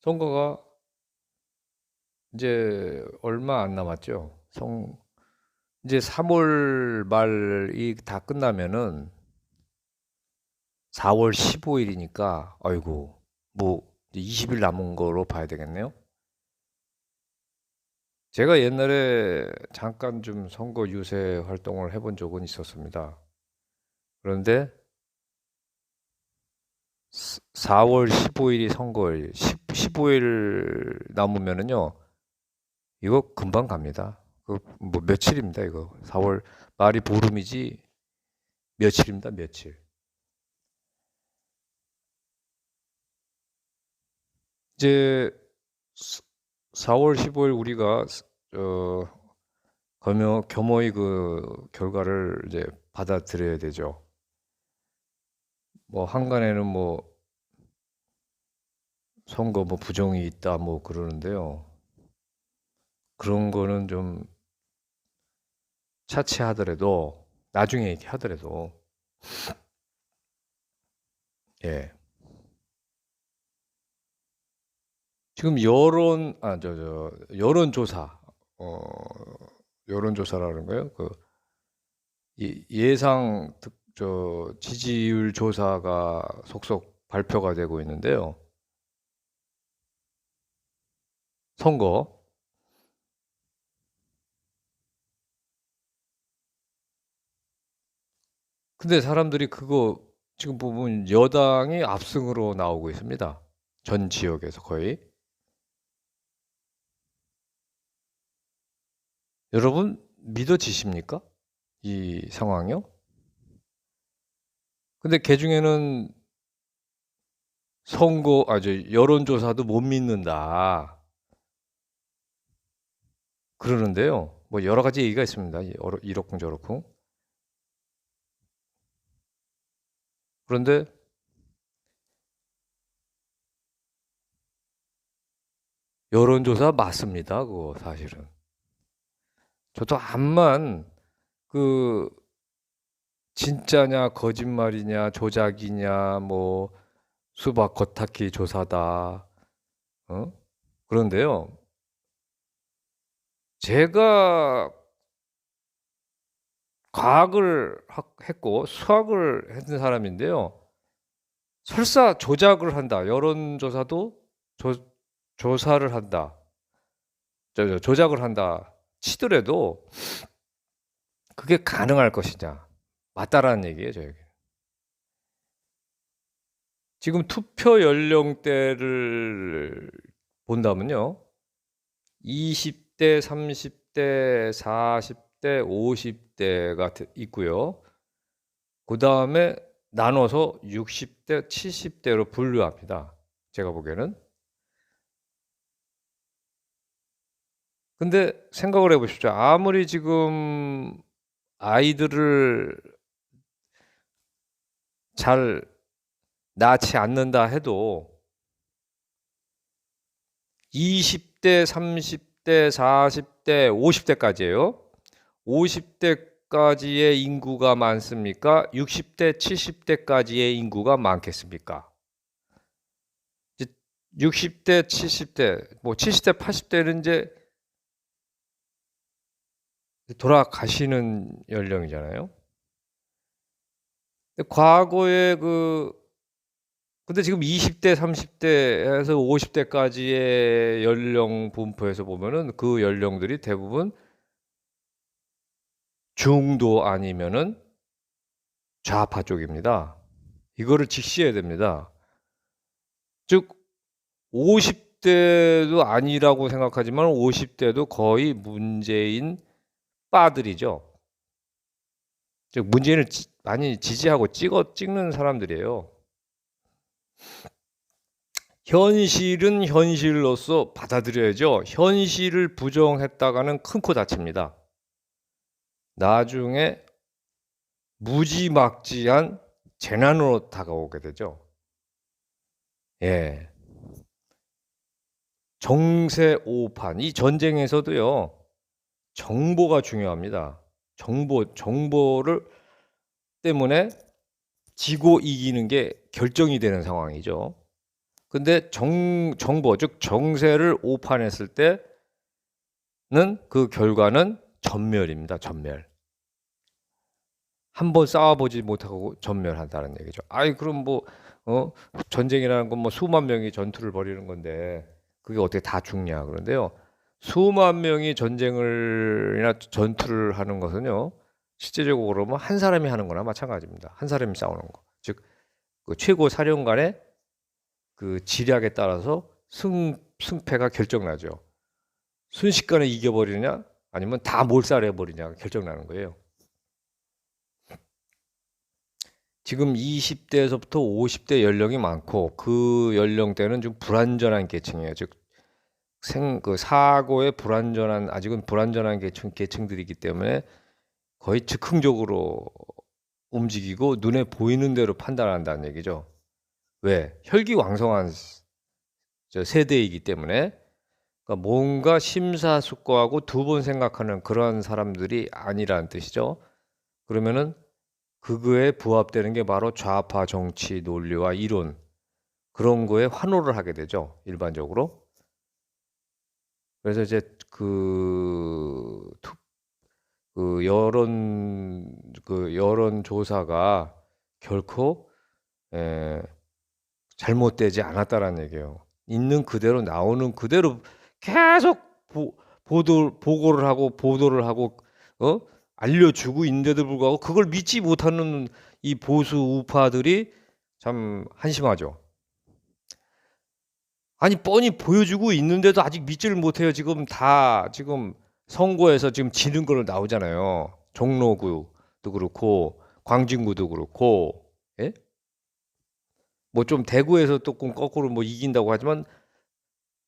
선거가 이제 얼마 안 남았죠. 이제 3월 말이 다 끝나면은 4월 15일이니까 아이고 뭐 20일 남은 거로 봐야 되겠네요. 제가 옛날에 잠깐 좀 선거 유세 활동을 해본 적은 있었습니다. 그런데 4월 15일이 선거일, 15일 남으면은요, 이거 금방 갑니다. 그 뭐 며칠입니다, 이거. 4월 말이 보름이지 며칠입니다, 며칠. 이제 4월 15일 우리가 어, 겸허히 그 결과를 이제 받아들여야 되죠. 뭐 한간에는 뭐 선거 뭐 부정이 있다 뭐 그러는데요. 그런 거는 좀 차치하더라도 나중에 이렇게 하더라도 예. 지금 여론조사 어 여론조사라는 거요. 그 예상 지지율 조사가 속속 발표가 되고 있는데요. 선거. 근데 사람들이 그거 지금 보면 여당이 압승으로 나오고 있습니다. 전 지역에서 거의. 여러분 믿어지십니까? 이 상황이요? 근데 개중에는 여론조사도 못 믿는다. 그러는데요. 뭐 여러 가지 얘기가 있습니다. 이렇쿵 저렇쿵. 그런데 여론조사 맞습니다. 그거 사실은. 저도 암만 그 진짜냐 거짓말이냐 조작이냐 뭐 수박 겉핥기 조사다. 어? 그런데요. 제가 과학을 했고 수학을 했던 사람인데요. 설사 조작을 한다. 여론조사도 조사를 한다. 조작을 한다. 치더라도 그게 가능할 것이냐. 맞다라는 얘기예요, 저에게. 지금 투표 연령대를 본다면요. 20대, 30대, 40대, 50대가 있고요. 그 다음에 나눠서 60대, 70대로 분류합니다. 제가 보기에는. 근데 생각을 해보십시오. 아무리 지금 아이들을 잘 낳지 않는다 해도 20대, 30대, 40대, 50대까지예요. 50대까지의 인구가 많습니까? 60대, 70대까지의 인구가 많겠습니까? 60대, 70대, 뭐 70대, 80대는 이제 돌아가시는 연령이잖아요. 과거에 근데 지금 20대, 30대에서 50대까지의 연령 분포에서 보면은 그 연령들이 대부분 중도 아니면은 좌파 쪽입니다. 이거를 직시해야 됩니다. 즉, 50대도 아니라고 생각하지만 50대도 거의 문재인 빠들이죠. 즉, 문재인을 많이 지지하고 찍는 사람들이에요. 현실은 현실로서 받아들여야죠. 현실을 부정했다가는 큰 코 다칩니다. 나중에 무지막지한 재난으로 다가오게 되죠. 예. 정세오판. 이 전쟁에서도요, 정보가 중요합니다. 정보를 때문에 지고 이기는 게 결정이 되는 상황이죠. 근데 정보, 즉 정세를 오판했을 때는 그 결과는 전멸입니다. 전멸. 한번 싸워보지 못하고 전멸한다는 얘기죠. 아이 그럼 뭐 전쟁이라는 건 뭐 수만 명이 전투를 벌이는 건데 그게 어떻게 다 죽냐 그런데요. 수만 명이 전쟁을이나 전투를 하는 것은요. 실제적으로 그러면 한 사람이 하는 거나 마찬가지입니다. 한 사람이 싸우는 거. 즉 그 최고 사령관의 그 지략에 따라서 승패가 결정나죠. 순식간에 이겨버리느냐 아니면 다 몰살해버리냐가 결정나는 거예요. 지금 20대에서부터 50대 연령이 많고 그 연령대는 좀 불안전한 계층이에요. 즉 그 사고에 아직은 불안전한 계층들이기 때문에 거의 즉흥적으로 움직이고 눈에 보이는 대로 판단한다는 얘기죠. 왜? 혈기왕성한 세대이기 때문에 그러니까 뭔가 심사숙고하고 두 번 생각하는 그런 사람들이 아니라는 뜻이죠. 그러면은 그거에 부합되는 게 바로 좌파 정치 논리와 이론 그런 거에 환호를 하게 되죠. 일반적으로. 그래서 이제 그 여론 조사가 결코 잘못되지 않았다라는 얘기예요. 있는 그대로 나오는 그대로 계속 보고를 하고 알려주고 있는데도 불구하고 그걸 믿지 못하는 이 보수 우파들이 참 한심하죠. 아니 뻔히 보여주고 있는데도 아직 믿지를 못해요. 지금 선거에서 지금 지는 걸로 나오잖아요. 종로구도 그렇고 광진구도 그렇고, 예? 뭐 좀 대구에서 또 거꾸로 뭐 이긴다고 하지만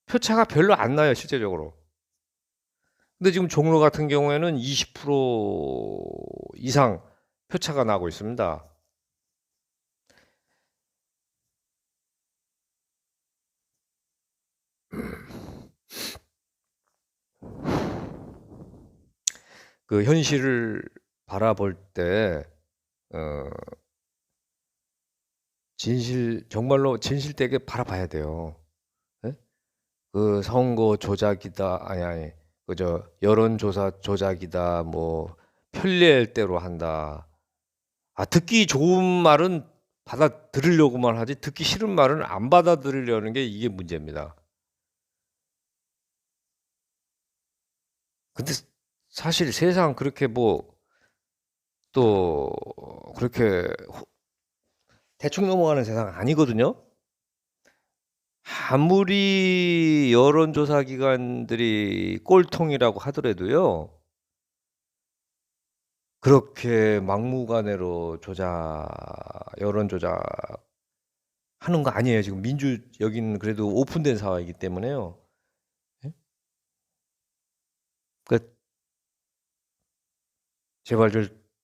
표차가 별로 안 나요 실제적으로. 근데 지금 종로 같은 경우에는 20% 이상 표차가 나고 있습니다. 그 현실을 바라볼 때 정말로 진실되게 바라봐야 돼요. 예? 그 선거 조작이다 아니 그저 여론조사 조작이다 뭐 편리할 대로 한다. 듣기 좋은 말은 받아들이려고만 하지 듣기 싫은 말은 안 받아들이려는 게 이게 문제입니다. 근데 사실 세상 그렇게 뭐 또 그렇게 대충 넘어가는 세상 아니거든요. 아무리 여론조사 기관들이 꼴통이라고 하더라도요. 그렇게 막무가내로 여론 조작 하는 거 아니에요. 지금 여기는 그래도 오픈된 사회이기 때문에요. 예? 그러니까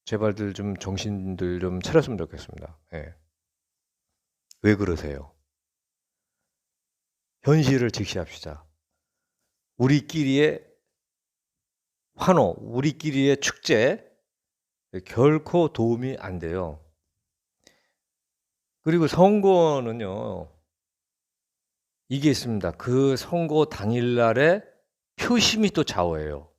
제발들 좀 정신들 좀 차렸으면 좋겠습니다. 예. 왜 그러세요? 현실을 직시합시다. 우리끼리의 환호, 우리끼리의 축제 결코 도움이 안 돼요. 그리고 선거는요. 이게 있습니다. 그 선거 당일날에 표심이 또 좌우해요.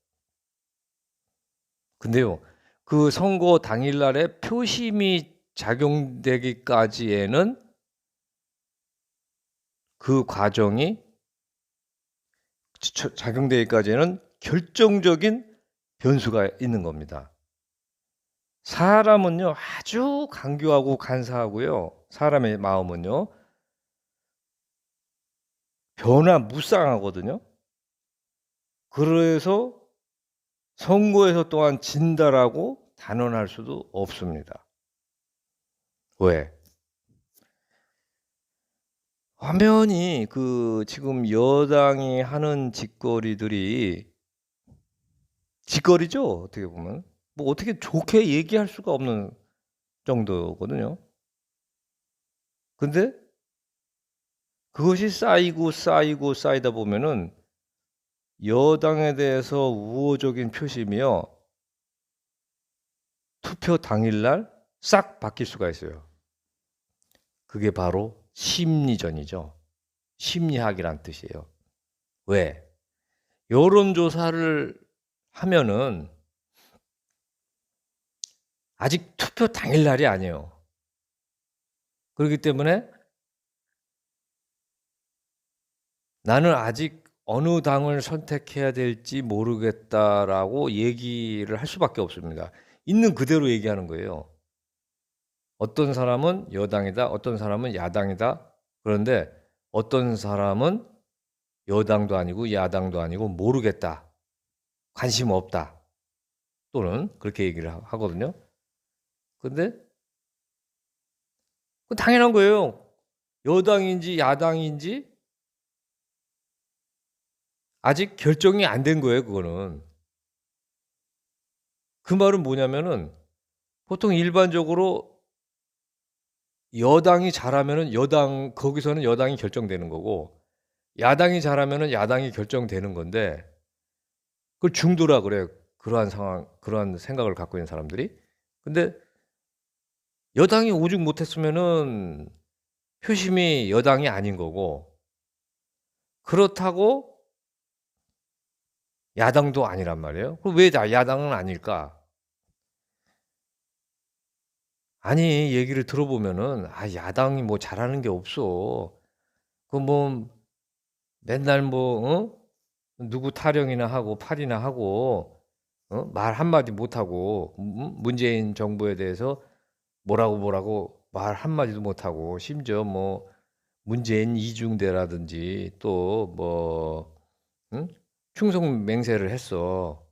근데요. 그 선거 당일날에 표심이 작용되기까지에는 그 과정이 작용되기까지는 결정적인 변수가 있는 겁니다. 사람은요 아주 간교하고 간사하고요. 사람의 마음은요 변화무쌍하거든요. 그래서 선거에서 또한 진다라고 단언할 수도 없습니다. 왜? 화면이 지금 여당이 하는 짓거리죠 어떻게 보면. 뭐 어떻게 좋게 얘기할 수가 없는 정도거든요. 근데 그것이 쌓이다 보면은 여당에 대해서 우호적인 표심이요. 투표 당일날 싹 바뀔 수가 있어요. 그게 바로 심리전이죠. 심리학이란 뜻이에요. 왜? 여론조사를 하면은 아직 투표 당일날이 아니에요. 그렇기 때문에 나는 아직 어느 당을 선택해야 될지 모르겠다라고 얘기를 할 수밖에 없습니다. 있는 그대로 얘기하는 거예요. 어떤 사람은 여당이다, 어떤 사람은 야당이다. 그런데 어떤 사람은 여당도 아니고 야당도 아니고 모르겠다, 관심 없다, 또는 그렇게 얘기를 하거든요. 근데 그 당연한 거예요. 여당인지 야당인지 아직 결정이 안 된 거예요, 그거는. 그 말은 뭐냐면은 보통 일반적으로 여당이 잘하면은 거기서는 여당이 결정되는 거고, 야당이 잘하면은 야당이 결정되는 건데, 그걸 중도라 그래요. 그러한 상황, 그러한 생각을 갖고 있는 사람들이. 근데 여당이 오직 못했으면은 표심이 여당이 아닌 거고, 그렇다고 야당도 아니란 말이에요. 그럼 왜 야당은 아닐까? 아니, 얘기를 들어보면은 야당이 뭐 잘하는 게 없어. 그 뭐 맨날 누구 타령이나 하고 팔이나 하고, 말 한마디 못 하고, 문재인 정부에 대해서 뭐라고 말 한마디도 못 하고, 심지어 뭐 문재인 이중대라든지 또 뭐 충성 맹세를 했어.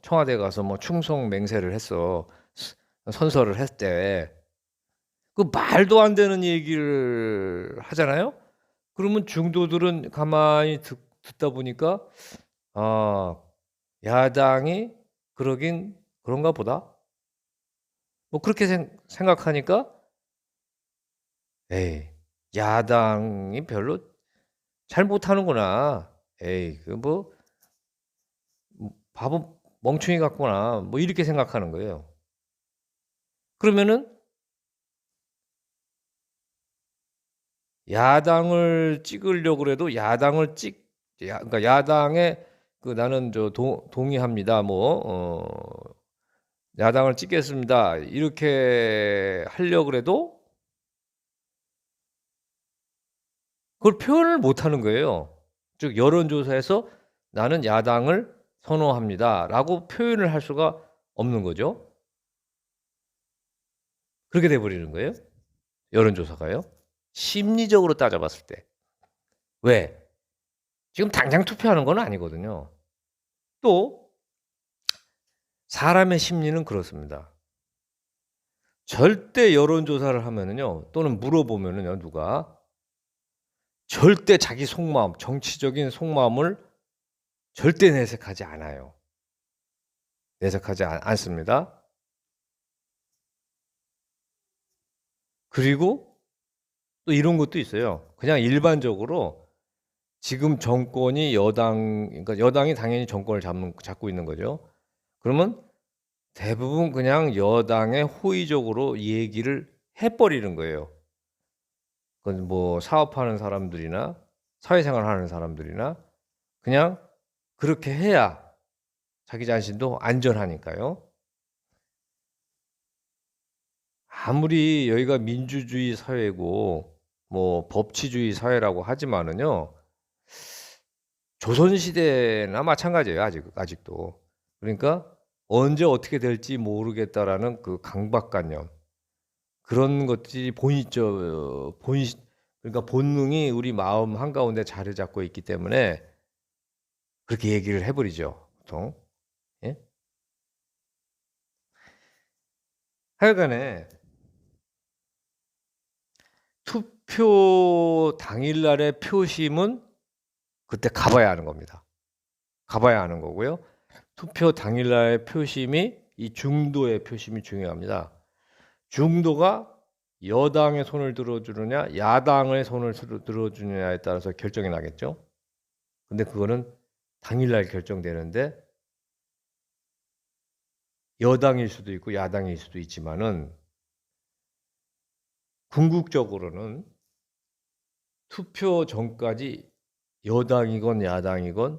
청와대 가서 뭐 충성 맹세를 했어. 선서를 했대. 그 말도 안 되는 얘기를 하잖아요. 그러면 중도들은 가만히 듣다 보니까 아, 야당이 그러긴 그런가 보다. 뭐 그렇게 생각하니까 에이, 야당이 별로 잘 못하는구나. 에이, 그 뭐 바보 멍충이 같구나. 뭐 이렇게 생각하는 거예요. 그러면은 야당을 찍으려고 그래도 그러니까 야당에 그 나는 동의합니다. 야당을 찍겠습니다. 이렇게 하려고 그래도 그걸 표현을 못 하는 거예요. 즉 여론조사에서 나는 야당을 선호합니다라고 표현을 할 수가 없는 거죠. 그렇게 돼 버리는 거예요. 여론조사가요. 심리적으로 따져봤을 때. 왜? 지금 당장 투표하는 건 아니거든요. 또 사람의 심리는 그렇습니다. 절대 여론조사를 하면은요, 또는 물어보면은요, 누가 절대 자기 속마음, 정치적인 속마음을 절대 내색하지 않아요. 내색하지 않습니다. 그리고 또 이런 것도 있어요. 그냥 일반적으로 지금 정권이 그러니까 여당이 당연히 정권을 잡고 있는 거죠. 그러면 대부분 그냥 여당에 호의적으로 얘기를 해버리는 거예요. 그건 뭐 사업하는 사람들이나 사회생활 하는 사람들이나 그냥 그렇게 해야 자기 자신도 안전하니까요. 아무리 여기가 민주주의 사회고 뭐 법치주의 사회라고 하지만은요, 조선시대나 마찬가지예요. 아직도. 그러니까 언제 어떻게 될지 모르겠다라는 그 강박관념, 그런 것들이 그러니까 본능이 우리 마음 한가운데 자리 잡고 있기 때문에 그렇게 얘기를 해버리죠, 보통. 예? 하여간에 투표 당일날의 표심은 그때 가봐야 하는 겁니다. 가봐야 하는 거고요. 투표 당일날의 표심이 이 중도의 표심이 중요합니다. 중도가 여당의 손을 들어주느냐 야당의 손을 들어주느냐에 따라서 결정이 나겠죠. 근데 그거는 당일날 결정되는데 여당일 수도 있고 야당일 수도 있지만은 궁극적으로는 투표 전까지 여당이건 야당이건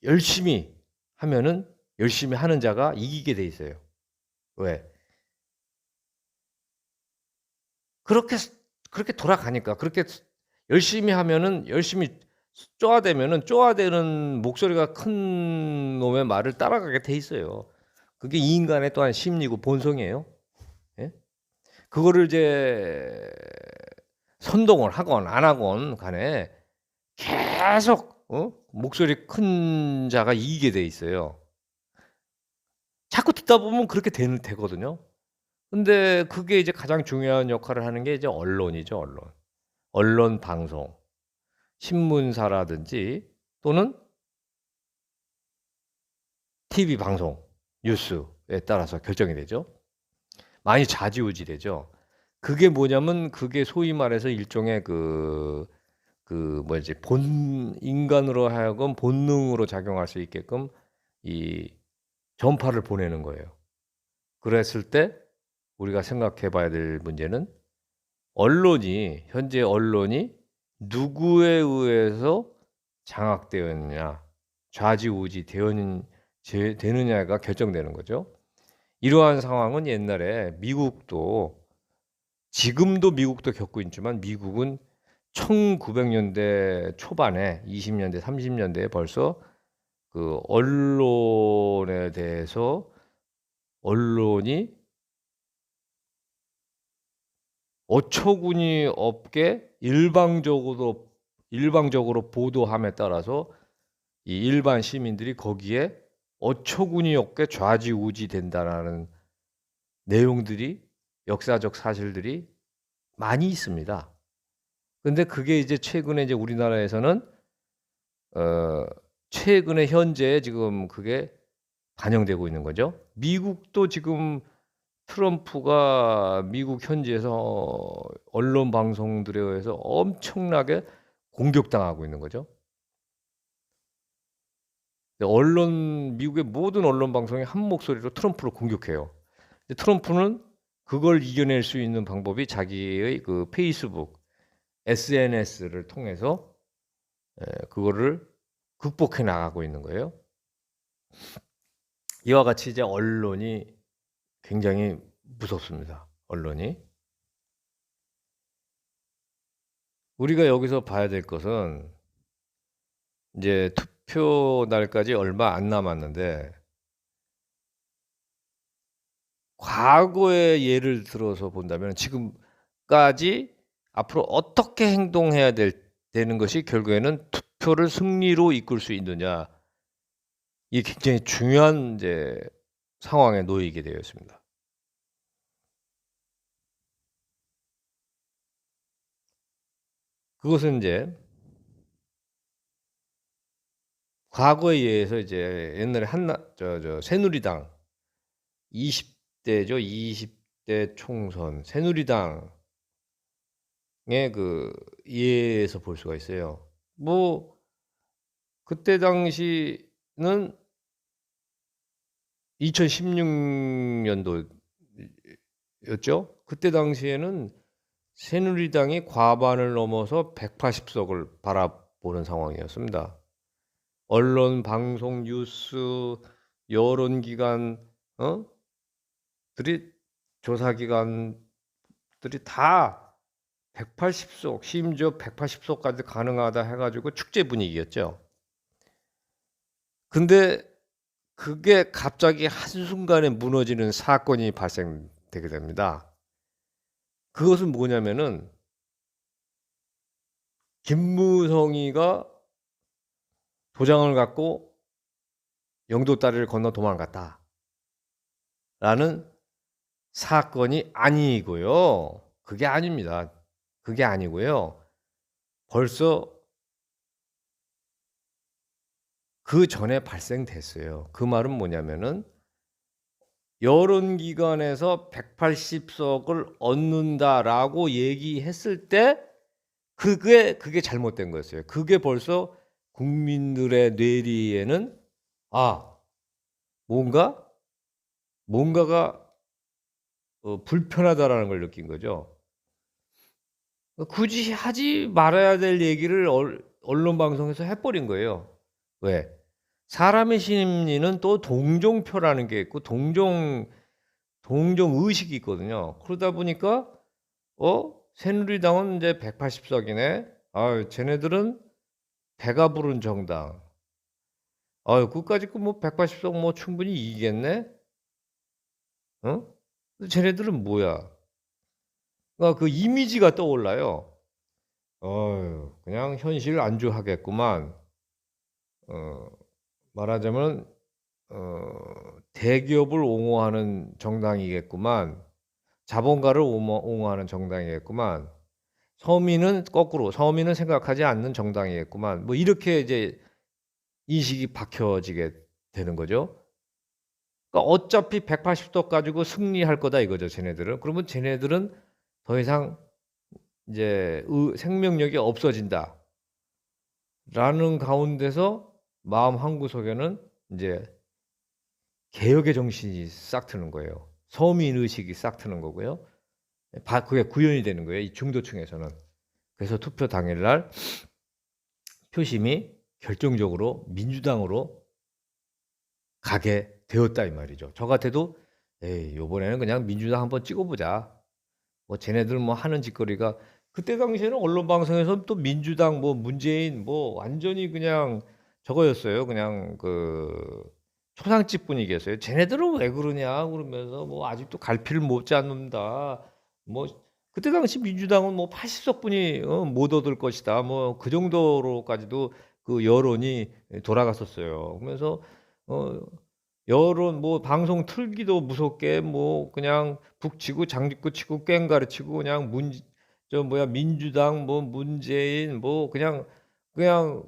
열심히 하면은 열심히 하는 자가 이기게 돼 있어요. 왜? 그렇게 그렇게 돌아가니까 그렇게 열심히 하면은 열심히 쪼아대면은 쪼아대는 목소리가 큰 놈의 말을 따라가게 돼 있어요. 그게 이 인간의 또한 심리고 본성이에요. 예? 그거를 이제 선동을 하건 안 하건 간에 계속 목소리 큰 자가 이기게 돼 있어요. 자꾸 듣다 보면 그렇게 되거든요. 근데 그게 이제 가장 중요한 역할을 하는 게 이제 언론이죠, 언론. 언론 방송. 신문사라든지 또는 TV 방송, 뉴스에 따라서 결정이 되죠. 많이 좌지우지되죠. 그게 뭐냐면 그게 소위 말해서 일종의 뭐지 인간으로 하여금 본능으로 작용할 수 있게끔 이 전파를 보내는 거예요. 그랬을 때 우리가 생각해 봐야 될 문제는 현재 언론이 누구에 의해서 장악되어 있느냐, 좌지우지 되느냐가 결정되는 거죠. 이러한 상황은 옛날에 지금도 미국도 겪고 있지만 미국은 1900년대 초반에 20년대, 30년대에 벌써 그 언론에 대해서 언론이 어처구니 없게 일방적으로 보도함에 따라서 이 일반 시민들이 거기에 어처구니 없게 좌지우지 된다라는 내용들이 역사적 사실들이 많이 있습니다. 근데 그게 이제 최근에 이제 우리나라에서는 최근에 현재 지금 그게 반영되고 있는 거죠. 미국도 지금 트럼프가 미국 현지에서 언론 방송들에 의해서 엄청나게 공격당하고 있는 거죠. 미국의 모든 언론 방송이 한 목소리로 트럼프를 공격해요. 트럼프는 그걸 이겨낼 수 있는 방법이 자기의 그 페이스북, SNS를 통해서 그거를 극복해 나가고 있는 거예요. 이와 같이 이제 언론이 굉장히 무섭습니다. 언론이. 우리가 여기서 봐야 될 것은 이제 투표 날까지 얼마 안 남았는데 과거의 예를 들어서 본다면 지금까지 앞으로 어떻게 행동해야 되는 것이 결국에는 투표를 승리로 이끌 수 있느냐, 이게 굉장히 중요한 이제 상황에 놓이게 되어 있습니다. 그것은 이제 과거에 의해서 이제 옛날에 새누리당 20대죠. 20대 총선 새누리당의 그 예에서 볼 수가 있어요. 뭐 그때 당시는 2016년도였죠. 그때 당시에는 새누리당이 과반을 넘어서 180석을 바라보는 상황이었습니다. 언론, 방송, 뉴스, 여론기관, 조사기관들이 다 180석, 심지어 180석까지 가능하다 해가지고 축제 분위기였죠. 근데 그게 갑자기 한순간에 무너지는 사건이 발생되게 됩니다. 그것은 뭐냐면은 김무성이가 도장을 갖고 영도다리를 건너 도망갔다 라는 사건이 아니고요. 그게 아닙니다. 그게 아니고요. 벌써 그 전에 발생됐어요. 그 말은 뭐냐면은 여론기관에서 180석을 얻는다라고 얘기했을 때 그게 잘못된 거였어요. 그게 벌써 국민들의 뇌리에는 뭔가가 불편하다라는 걸 느낀 거죠. 굳이 하지 말아야 될 얘기를 언론 방송에서 해 버린 거예요. 왜? 사람의 심리는 또 동정표라는 게 있고 동정 의식이 있거든요. 그러다 보니까 새누리당은 인제 180 석이네. 아유 쟤네들은 배가 부른 정당. 아유 그까짓 거 뭐 180석 뭐 충분히 이기겠네? 어? 쟤네들은 뭐야? 그러니까 그 이미지가 떠올라요. 어유 그냥 현실 안주하겠구만. 어 말하자면 대기업을 옹호하는 정당이겠구만. 자본가를 옹호하는 정당이겠구만. 서민은 거꾸로 서민은 생각하지 않는 정당이겠구만. 뭐 이렇게 이제 인식이 박혀지게 되는 거죠. 그러니까 어차피 180석 가지고 승리할 거다 이거죠, 쟤네들은. 그러면 쟤네들은 더 이상 이제 생명력이 없어진다라는 가운데서 마음 한구석에는 이제 개혁의 정신이 싹 트는 거예요. 서민 의식이 싹 트는 거고요. 그게 구현이 되는 거예요, 이 중도층에서는. 그래서 투표 당일날 표심이 결정적으로 민주당으로 가게 되었다 이 말이죠. 저 같아도 에이 요번에는 그냥 민주당 한번 찍어보자. 뭐 쟤네들 뭐 하는 짓거리가 그때 당시에는 언론 방송에서 또 민주당 뭐 문재인 뭐 완전히 그냥 저거였어요. 그냥 그 초상집 분위기였어요. 쟤네들은 왜 그러냐 그러면서 뭐 아직도 갈피를 못 잡는다. 뭐 그때 당시 민주당은 뭐 80석분이 못 얻을 것이다. 뭐 그 정도로까지도 그 여론이 돌아갔었어요. 그러면서 어 여론 뭐 방송 틀기도 무섭게 뭐 그냥 북치고 장짓고 치고 꽹가리 치고 그냥 민주당 뭐 문재인 뭐 그냥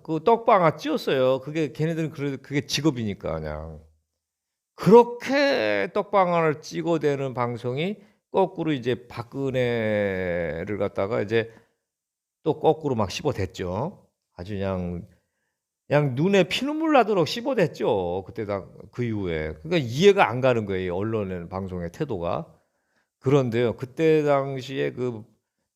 그 떡방아 찧었어요. 그게 걔네들은 그게 직업이니까 그냥. 그렇게 떡방아를 찍어대는 방송이 거꾸로 이제 박근혜를 갖다가 이제 또 거꾸로 막 씹어댔죠. 아주 그냥 눈에 피눈물 나도록 씹어댔죠. 그 이후에. 그러니까 이해가 안 가는 거예요. 언론의 방송의 태도가. 그런데요. 그때 당시에 그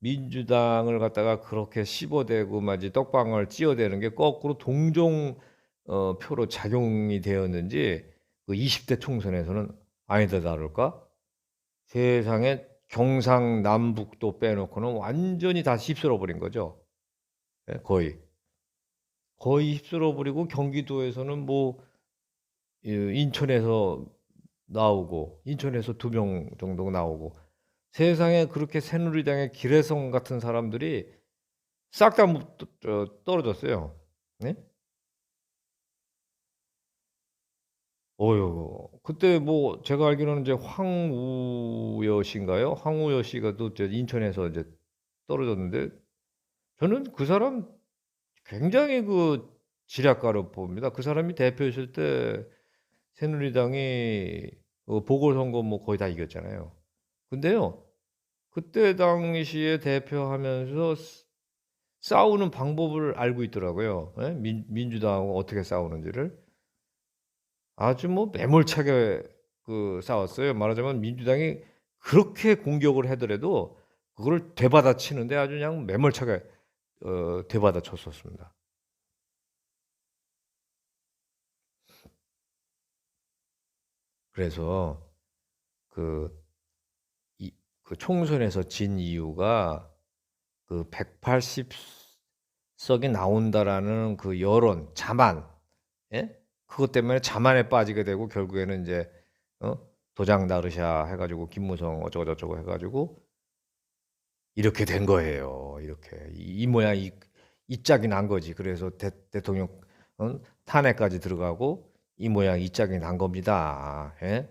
민주당을 갖다가 그렇게 씹어대고 막 이제 떡방을 찧어대는 게 거꾸로 동정 표로 작용이 되었는지 그 20대 총선에서는 아니다 다를까? 세상에 경상남북도 빼놓고는 완전히 다 휩쓸어 버린 거죠. 예 거의. 거의 휩쓸어 버리고 경기도에서는 뭐 인천에서 나오고 인천에서 2명 정도 나오고 세상에 그렇게 새누리당의 기래성 같은 사람들이 싹 다 떨어졌어요. 네? 어유 그때 뭐 제가 알기로는 이제 황우여 씨인가요? 황우여 씨가 또 인천에서 이제 떨어졌는데 저는 그 사람 굉장히 그 지략가로 봅니다. 그 사람이 대표였을 때 새누리당이 보궐선거 뭐 거의 다 이겼잖아요. 근데요, 그때 당시에 대표하면서 싸우는 방법을 알고 있더라고요. 예? 민주당하고 어떻게 싸우는지를. 아주 뭐 매몰차게 싸웠어요. 말하자면 민주당이 그렇게 공격을 하더라도 그걸 되받아치는데 아주 그냥 매몰차게 되받아쳤었습니다. 그래서 그 그 총선에서 진 이유가 그 180 석이 나온다라는 그 여론, 자만, 예? 그것 때문에 자만에 빠지게 되고 결국에는 인제 어 도장 나르샤 해 가지고 김무성 어쩌고 저쩌고 해 가지고 이렇게 된 거예요. 이렇게 이 모양 이 짝이 난 거지. 그래서 대통령 탄핵까지 들어가고 이 모양 이 짝이 난 겁니다. 예?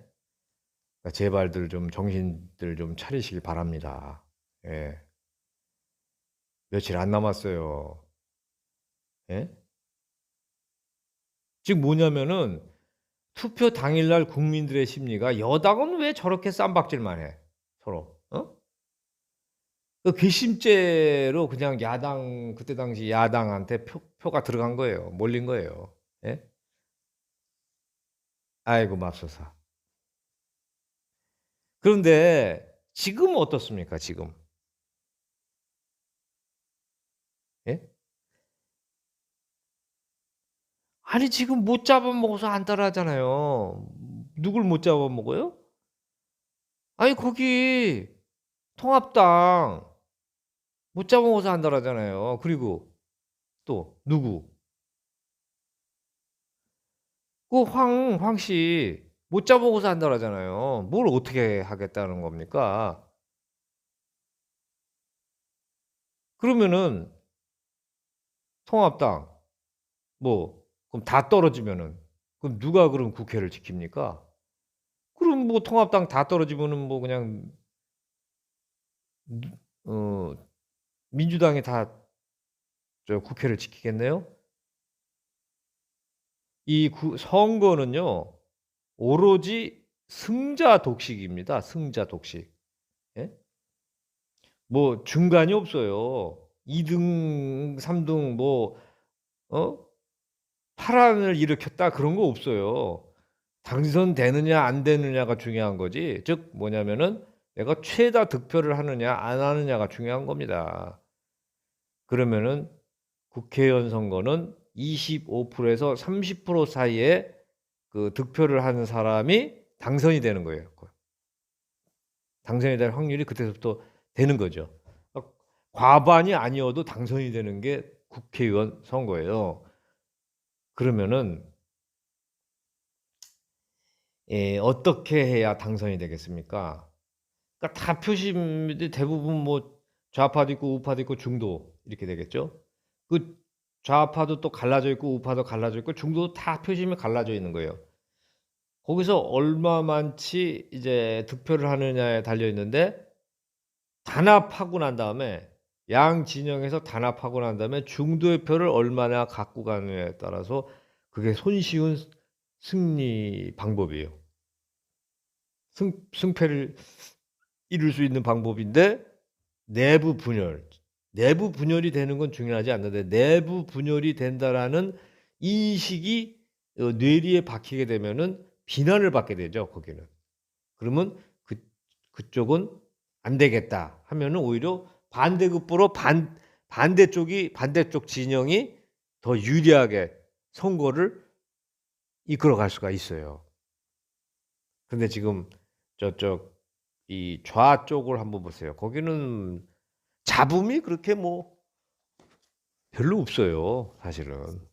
그러니까 제발들 좀 정신들 좀 차리시기 바랍니다. 예. 며칠 안 남았어요. 예? 즉 뭐냐면은 투표 당일날 국민들의 심리가 여당은 왜 저렇게 쌈박질만 해? 서로. 그 괘씸죄로 그냥 그때 당시 야당한테 표가 들어간 거예요. 몰린 거예요. 예? 아이고 맙소사. 그런데 지금은 어떻습니까? 지금. 아니 지금 못 잡아먹어서 안 따라하잖아요. 누굴 못 잡아먹어요? 아니 거기 통합당 못 잡아먹어서 안 따라하잖아요. 그리고 또 누구? 그 황씨 못 잡아먹어서 안 따라하잖아요. 뭘 어떻게 하겠다는 겁니까? 그러면은 통합당 뭐 그럼 다 떨어지면은 그럼 누가 그럼 국회를 지킵니까? 그럼 뭐 통합당 다 떨어지면은 뭐 그냥 어 민주당이 다 저 국회를 지키겠네요? 이 선거는요. 오로지 승자 독식입니다. 승자 독식. 예? 뭐 중간이 없어요. 2등, 3등 뭐 파란을 일으켰다 그런 거 없어요. 당선되느냐 안 되느냐가 중요한 거지. 즉 뭐냐면은 내가 최다 득표를 하느냐 안 하느냐가 중요한 겁니다. 그러면은 국회의원 선거는 25%에서 30% 사이에 그 득표를 하는 사람이 당선이 되는 거예요. 당선이 될 확률이 그때부터 되는 거죠. 과반이 아니어도 당선이 되는 게 국회의원 선거예요. 그러면은 어떻게 해야 당선이 되겠습니까? 그러니까 다 표심이 대부분 뭐 좌파도 있고 우파도 있고 중도 이렇게 되겠죠. 그 좌파도 또 갈라져 있고 우파도 갈라져 있고 중도 다 표심이 갈라져 있는 거예요. 거기서 얼마만치 이제 득표를 하느냐에 달려 있는데 단합하고 난 다음에 양 진영에서 단합하고 난 다음에 중도의 표를 얼마나 갖고 가느냐에 따라서 그게 손쉬운 승리 방법이에요. 승패를 이룰 수 있는 방법인데 내부 분열이 되는 건 중요하지 않는데 내부 분열이 된다라는 인식이 뇌리에 박히게 되면은 비난을 받게 되죠. 거기는. 그러면 그쪽은 안 되겠다 하면은 오히려 반대급부로 반대쪽 진영이 더 유리하게 선거를 이끌어갈 수가 있어요. 근데 지금 저쪽 이 좌쪽을 한번 보세요. 거기는 잡음이 그렇게 뭐 별로 없어요. 사실은.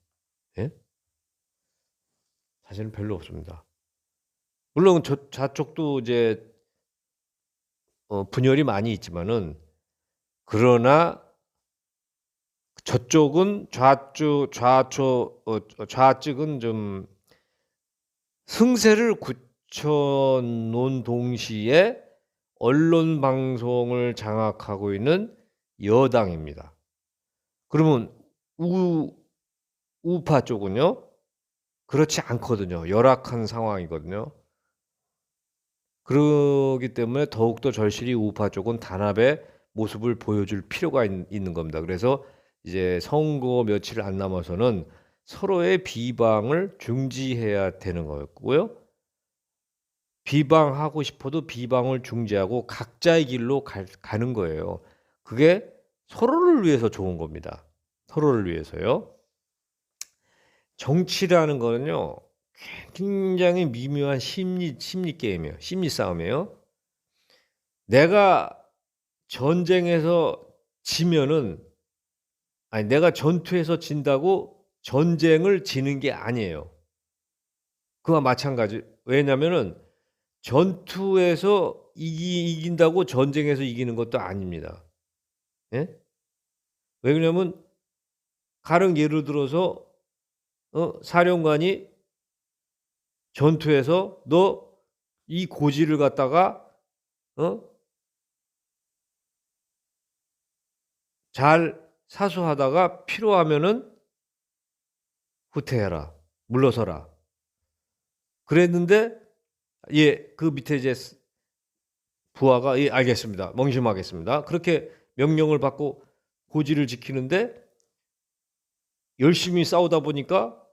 예? 사실은 별로 없습니다. 물론 좌쪽도 이제 분열이 많이 있지만은 그러나 저쪽은 좌측은 좀 승세를 굳혀놓은 동시에 언론 방송을 장악하고 있는 여당입니다. 그러면 우파 쪽은요? 그렇지 않거든요. 열악한 상황이거든요. 그러기 때문에 더욱더 절실히 우파 쪽은 단합의 모습을 보여줄 필요가 있는 겁니다. 그래서 이제 선거 며칠 안 남아서는 서로의 비방을 중지해야 되는 거였고요. 비방하고 싶어도 비방을 중지하고 각자의 길로 가는 거예요. 그게 서로를 위해서 좋은 겁니다. 서로를 위해서요. 정치라는 거는요. 굉장히 미묘한 심리 게임이에요. 심리 싸움이에요. 내가 전쟁에서 지면은 내가 전투에서 진다고 전쟁을 지는 게 아니에요. 그와 마찬가지. 왜냐면은 전투에서 이긴다고 전쟁에서 이기는 것도 아닙니다. 예? 왜냐면 가령 예를 들어서 사령관이 전투에서 너 이 고지를 갖다가 잘 사수하다가 필요하면은 후퇴해라. 물러서라. 그랬는데 그 밑에 이제 부하가 알겠습니다. 명심하겠습니다. 그렇게 명령을 받고 고지를 지키는데 열심히 싸우다 보니까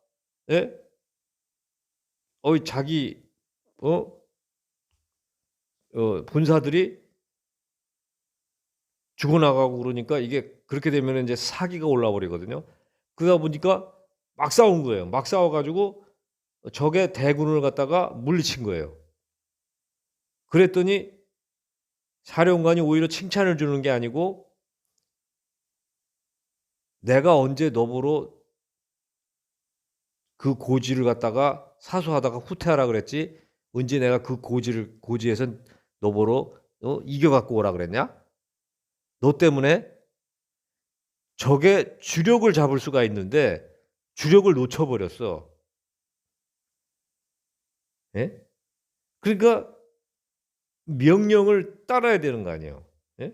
자기 본사들이 죽어나가고 그러니까 이게 그렇게 되면 이제 사기가 올라버리거든요. 그러다 보니까 막 싸운 거예요. 막 싸워 가지고 적의 대군을 갖다가 물리친 거예요. 그랬더니 사령관이 오히려 칭찬을 주는 게 아니고 "내가 언제 너보러 그 고지를 갖다가 사수하다가 후퇴하라 그랬지? 언제 내가 그 고지에서 너보러 이겨 갖고 오라 그랬냐? 너 때문에 적의 주력을 잡을 수가 있는데 주력을 놓쳐 버렸어." 예? 그러니까 명령을 따라야 되는 거 아니에요. 예?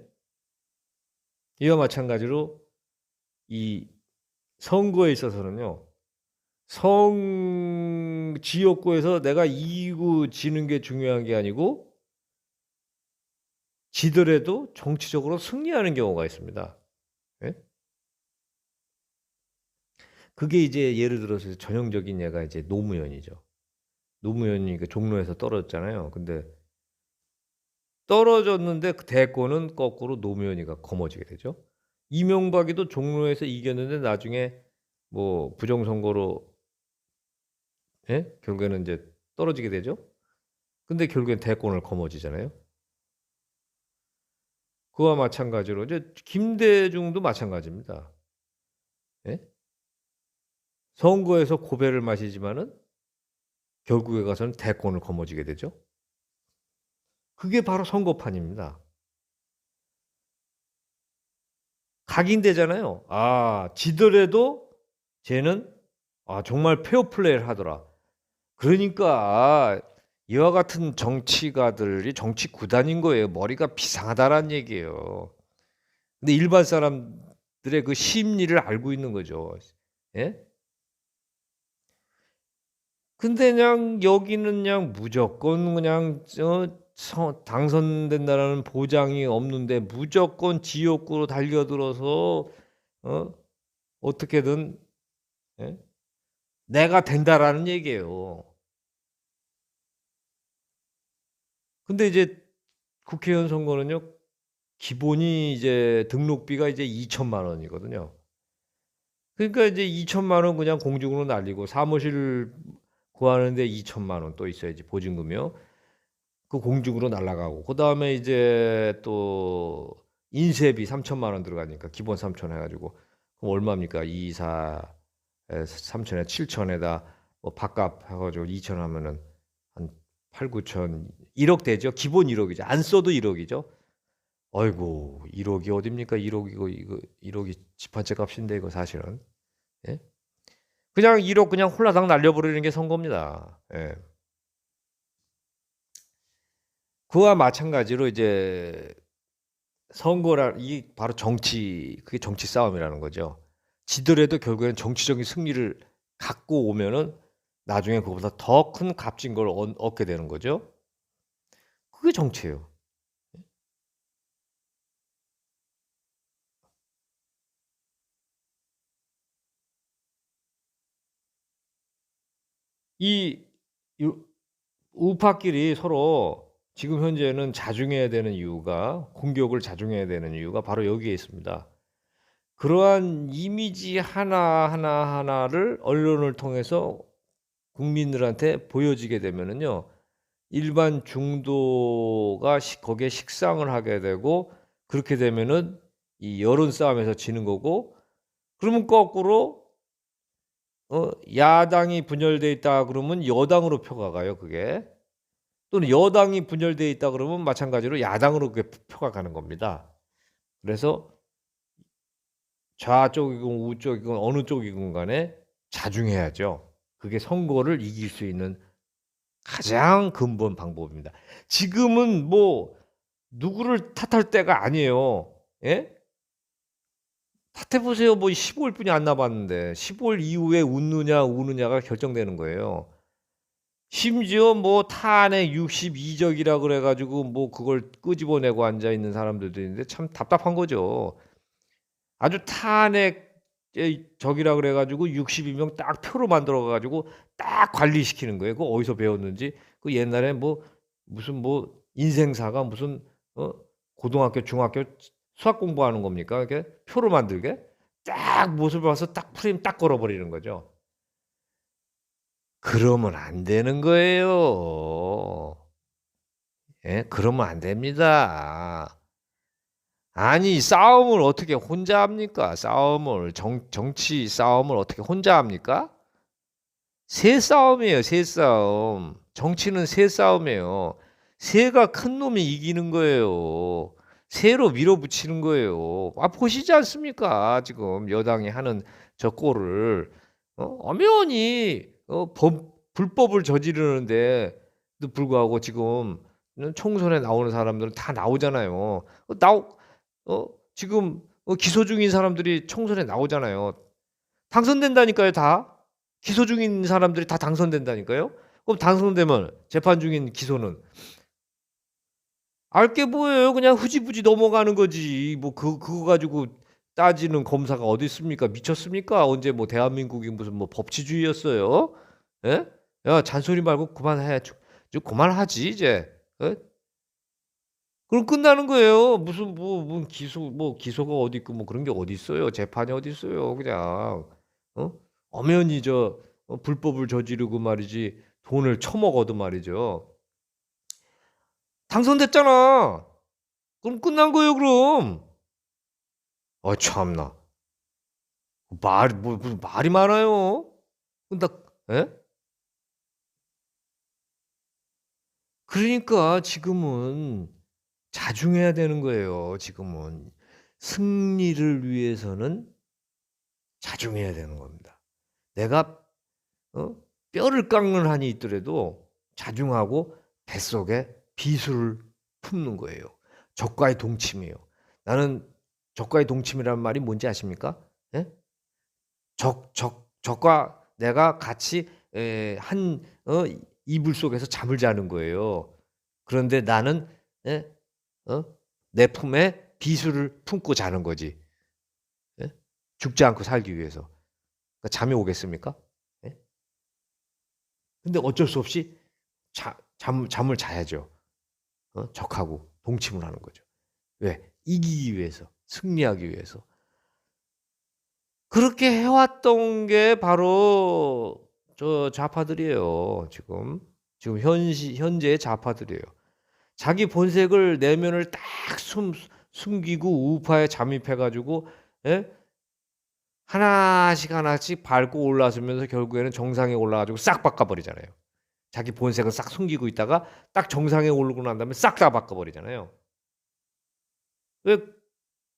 이와 마찬가지로 이 선거에 있어서는요. 지역구에서 내가 이기고 지는 게 중요한 게 아니고 지더라도 정치적으로 승리하는 경우가 있습니다. 예? 그게 이제 예를 들어서 전형적인 예가 이제 노무현이죠. 노무현이 그 종로에서 떨어졌잖아요. 근데 떨어졌는데 그 대권은 거꾸로 노무현이가 거머쥐게 되죠. 이명박이도 종로에서 이겼는데 나중에 뭐 부정선거로 예? 결국에는 이제 떨어지게 되죠. 근데 결국엔 대권을 거머쥐잖아요. 그와 마찬가지로 이제 김대중도 마찬가지입니다. 예? 선거에서 고배를 마시지만은 결국에 가서는 대권을 거머쥐게 되죠. 그게 바로 선거판입니다. 각인되잖아요. 아, 지더라도 쟤는 정말 페어 플레이를 하더라. 그러니까 이와 같은 정치가들이 정치 구단인 거예요. 머리가 비상하다라는 얘기예요. 근데 일반 사람들의 그 심리를 알고 있는 거죠. 예? 근데 그냥 여기는 그냥 무조건 그냥 당선된다라는 보장이 없는데 무조건 지역구로 달려들어서 어떻게든 예? 내가 된다라는 얘기예요. 근데 이제 국회의원 선거는요. 기본이 이제 등록비가 이제 2천만 원이거든요. 그러니까 이제 2천만 원 그냥 공중으로 날리고 사무실 구하는데 2천만 원 또 있어야지 보증금이요. 그 공중으로 날아가고 그다음에 이제 또 인쇄비 3천만 원 들어가니까 기본 3천 해가지고 그럼 얼마입니까? 2, 4, 3천에 7천에다 뭐 밥값 해가지고 2천 하면은 한 8, 9천 1억 되죠. 기본 1억이죠. 안 써도 1억이죠. 아이고 1억이 어딥니까? 1억 이거 1억이 집 한 채 값인데 이거 사실은 예? 그냥 1억 그냥 홀라당 날려버리는 게 선거입니다. 예. 그와 마찬가지로 이제 이 바로 그게 정치 싸움이라는 거죠. 지더라도 결국엔 정치적인 승리를 갖고 오면은 나중에 그보다 더 큰 값진 걸 얻게 되는 거죠. 그게 정치예요. 이 우파끼리 서로 지금 현재는 자중해야 되는 이유가 공격을 자중해야 되는 이유가 바로 여기에 있습니다. 그러한 이미지 하나를 언론을 통해서 국민들한테 보여지게 되면은요. 일반 중도가 거기에 식상을 하게 되고 그렇게 되면은 이 여론 싸움에서 지는 거고 그러면 거꾸로 야당이 분열돼 있다 그러면 여당으로 표가 가요, 그게. 또는 여당이 분열돼 있다 그러면 마찬가지로 야당으로 그게 표가 가는 겁니다. 그래서 좌쪽이건 우쪽이건 어느 쪽이건 간에 자중해야죠. 그게 선거를 이길 수 있는 가장 근본 방법입니다. 지금은 뭐 누구를 탓할 때가 아니에요. 예? 탓해 보세요. 뭐 15일뿐이 안 남았는데 15일 이후에 웃느냐 우느냐가 결정되는 거예요. 심지어 뭐 탄핵 62적이라 그래 가지고 뭐 그걸 끄집어내고 앉아 있는 사람들도 있는데 참 답답한 거죠. 아주 탄핵 적이라 그래 가지고 62명 딱 표로 만들어 가지고 딱 관리시키는 거예요. 그거 어디서 배웠는지. 그 옛날에 뭐 무슨 뭐 인생사가 무슨 고등학교, 중학교 수학 공부하는 겁니까? 이렇게 표로 만들게 딱 모습을 봐서 딱 프레임 딱 걸어 버리는 거죠. 그러면 안 되는 거예요. 예? 그러면 안 됩니다. 아니 싸움을 어떻게 혼자 합니까? 싸움을 정치 싸움을 어떻게 혼자 합니까? 새 싸움이에요, 새 싸움. 정치는 새 싸움이에요. 새가 큰 놈이 이기는 거예요. 새로 밀어붙이는 거예요. 아, 보시지 않습니까? 지금 여당이 하는 저 꼴을 엄연히 불법을 저지르는데 도 불구하고 지금 총선에 나오는 사람들은 다 나오잖아요. 지금 기소 중인 사람들이 총선에 나오잖아요. 당선된다니까요, 다. 기소 중인 사람들이 다 당선된다니까요. 그럼 당선되면 재판 중인 기소는 알게 뭐예요? 그냥 흐지부지 넘어가는 거지. 뭐 그거 가지고 따지는 검사가 어디 있습니까? 미쳤습니까? 언제 뭐 대한민국이 무슨 뭐 법치주의였어요? 예? 야, 잔소리 말고 그만해. 좀 그만하지 이제. 예? 그럼 끝나는 거예요. 무슨 기소가 어디 있고 뭐 그런 게 어디 있어요? 재판이 어디 있어요? 그냥 엄연히 불법을 저지르고 말이지 돈을 처먹어도 말이죠. 당선됐잖아. 그럼 끝난 거예요, 그럼. 참나. 무슨 말이 많아요. 나, 예? 그러니까 지금은 자중해야 되는 거예요, 지금은. 승리를 위해서는 자중해야 되는 겁니다. 내가 어? 뼈를 깎는 한이 있더라도 자중하고 뱃속에 비수를 품는 거예요. 적과의 동침이에요. 나는 적과의 동침이라는 말이 뭔지 아십니까? 예? 적과 내가 같이 한 이불 속에서 잠을 자는 거예요. 그런데 나는 예? 내 품에 비수를 품고 자는 거지. 예? 죽지 않고 살기 위해서. 그러니까 잠이 오겠습니까? 예? 근데 어쩔 수 없이 잠을 자야죠. 적하고 동침을 하는 거죠. 왜? 이기기 위해서, 승리하기 위해서. 그렇게 해왔던 게 바로 저 좌파들이에요. 지금 현재의 좌파들이에요. 자기 본색을 내면을 딱 숨기고 우파에 잠입해가지고 예? 하나씩 밟고 올라서면서 결국에는 정상에 올라가지고 싹 바꿔버리잖아요. 자기 본색을 싹 숨기고 있다가 딱 정상에 오르고 난 다음에 싹 다 바꿔버리잖아요. 왜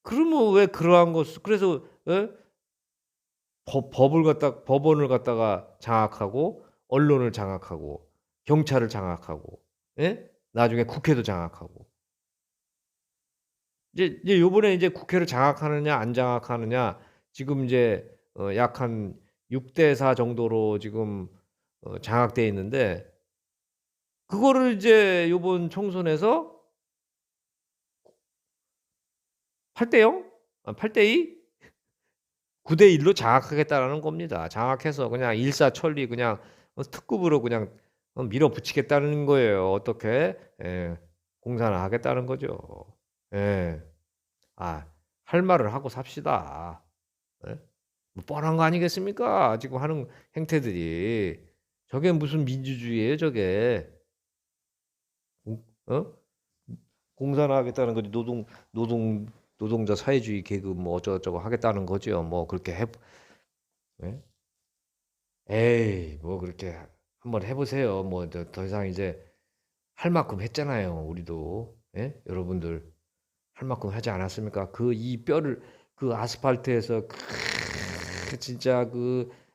그러면 왜 그러한 것 그래서 예? 법원을 갖다가 장악하고 언론을 장악하고 경찰을 장악하고 예? 나중에 국회도 장악하고 이제 요번에 이제 국회를 장악하느냐 안 장악하느냐 지금 이제 약 한 6대 4 정도로 지금 장악돼 있는데 그거를 이제 요번 총선에서 8대 0? 8대 2? 9대 1로 장악하겠다라는 겁니다. 장악해서 그냥 일사천리 그냥 특급으로 그냥 밀어붙이겠다는 거예요. 어떻게? 예. 공산화 하겠다는 거죠. 예. 할 말을 하고 삽시다. 예? 뭐 뻔한 거 아니겠습니까? 지금 하는 행태들이. 저게 무슨 민주주의예요, 저게. 어? 공산화하겠다는 거지. 노동자 사회주의 계급 뭐 어쩌고저쩌고 하겠다는 거죠. 뭐 그렇게 예? 에이, 뭐 그렇게 한번 해보세요. 뭐 더 이상 이제 할 만큼 했잖아요. 우리도 예? 여러분들 할 만큼 하지 않았습니까? 이 뼈를 그 아스팔트에서 진짜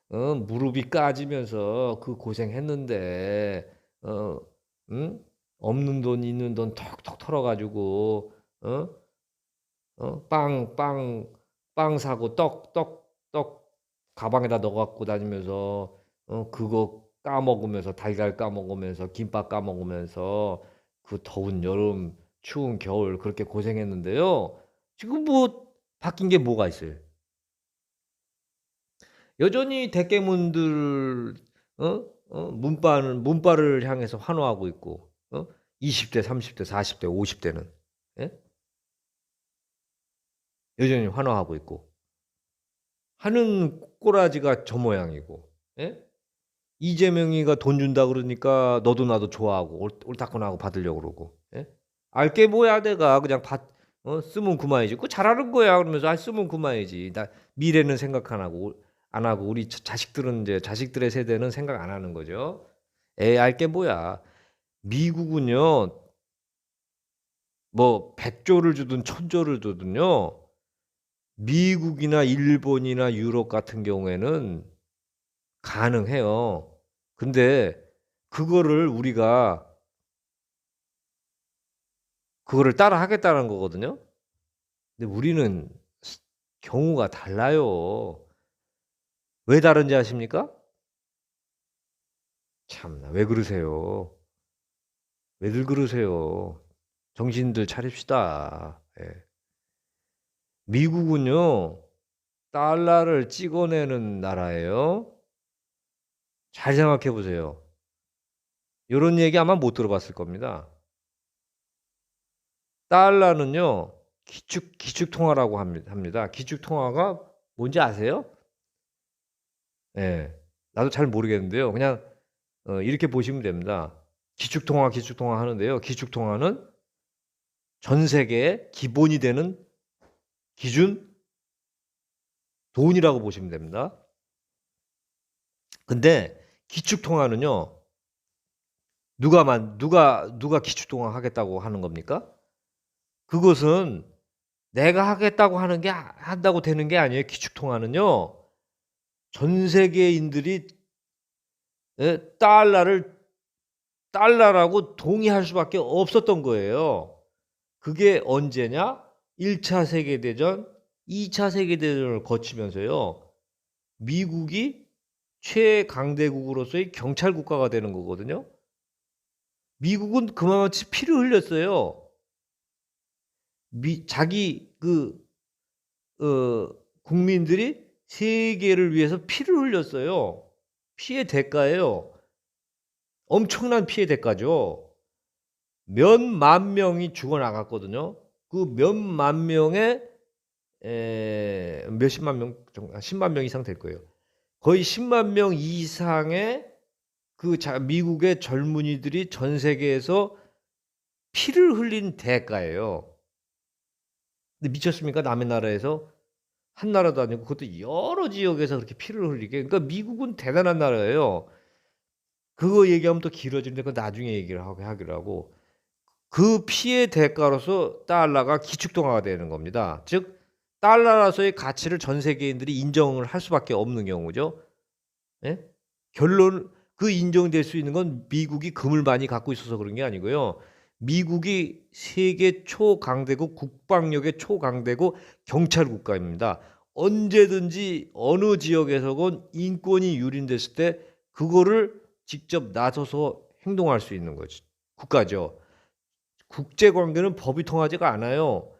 무릎이 까지면서 그 고생했는데 응? 없는 돈 있는 돈 턱턱 털어가지고 어? 빵 사고 떡 가방에다 넣어갖고 다니면서 그거 까먹으면서 달걀 까먹으면서 김밥 까먹으면서 그 더운 여름 추운 겨울 그렇게 고생했는데요. 지금 뭐 바뀐 게 뭐가 있어요? 여전히 대깨문들 문바를 향해서 환호하고 있고 20대, 30대, 40대, 50대는 예? 여전히 환호하고 있고 하는 꼬라지가 저 모양이고 예? 이재명이가 돈 준다 그러니까 너도 나도 좋아하고 옳다구나하고 받으려고 그러고. 예? 알게 뭐야 내가 그냥 쓰면 그만이지. 그거 잘하는 거야 그러면서 쓰면 그만이지. 나 미래는 생각 안 하고 우리 자식들은 이제 자식들의 세대는 생각 안 하는 거죠. 알게 뭐야. 미국은요. 뭐 100조를 주든 1000조를 주든요. 미국이나 일본이나 유럽 같은 경우에는 가능해요. 근데 그거를 우리가 그거를 따라 하겠다는 거거든요. 근데 우리는 경우가 달라요. 왜 다른지 아십니까? 참나 왜 그러세요? 왜들 그러세요? 정신들 차립시다. 예. 미국은요. 달러를 찍어내는 나라예요. 잘 생각해 보세요. 요런 얘기 아마 못 들어봤을 겁니다. 달러는요. 기축 통화라고 합니다. 기축 통화가 뭔지 아세요? 예. 나도 잘 모르겠는데요. 그냥 이렇게 보시면 됩니다. 기축 통화 하는데요. 기축 통화는 전 세계의 기본이 되는 기준 돈이라고 보시면 됩니다. 근데 기축 통화는요. 누가 기축 통화 하겠다고 하는 겁니까? 그것은 내가 하겠다고 한다고 되는 게 아니에요. 기축 통화는요. 전 세계인들이 달러라고 동의할 수밖에 없었던 거예요. 그게 언제냐? 1차 세계대전, 2차 세계대전을 거치면서요. 미국이 최강대국으로서의 경찰 국가가 되는 거거든요. 미국은 그만치 피를 흘렸어요. 자기 국민들이 세계를 위해서 피를 흘렸어요. 피의 대가예요. 엄청난 피해 대가죠. 몇만 명이 죽어나갔거든요. 그 몇만 명에 몇십만 명 정도, 10만 명 이상 될 거예요. 거의 10만 명 이상의 미국의 젊은이들이 전 세계에서 피를 흘린 대가예요. 근데 미쳤습니까? 남의 나라에서 한 나라도 아니고 그것도 여러 지역에서 그렇게 피를 흘리게. 그러니까 미국은 대단한 나라예요. 그거 얘기하면 또 길어지는데 그 나중에 얘기를 하기로 하고 그 피해 대가로서 달러가 기축통화가 되는 겁니다. 즉 달러라서의 가치를 전 세계인들이 인정을 할 수밖에 없는 경우죠. 예? 결론 인정될 수 있는 건 미국이 금을 많이 갖고 있어서 그런 게 아니고요. 미국이 세계 초강대국 국방력의 초강대국 경찰 국가입니다. 언제든지 어느 지역에서건 인권이 유린됐을 때 그거를 직접 나서서 행동할 수 있는 거지. 국가죠. 국제관계는 법이 통하지가 않아요.